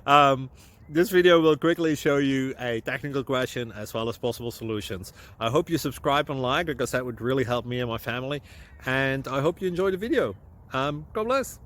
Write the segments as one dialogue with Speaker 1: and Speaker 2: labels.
Speaker 1: um, this video will quickly show you a technical question as well as possible solutions. I hope you subscribe and like, because that would really help me and my family. And I hope you enjoy the video. God bless.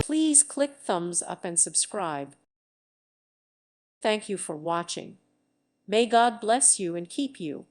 Speaker 2: Please click thumbs up and subscribe. Thank you for watching. May God bless you and keep you.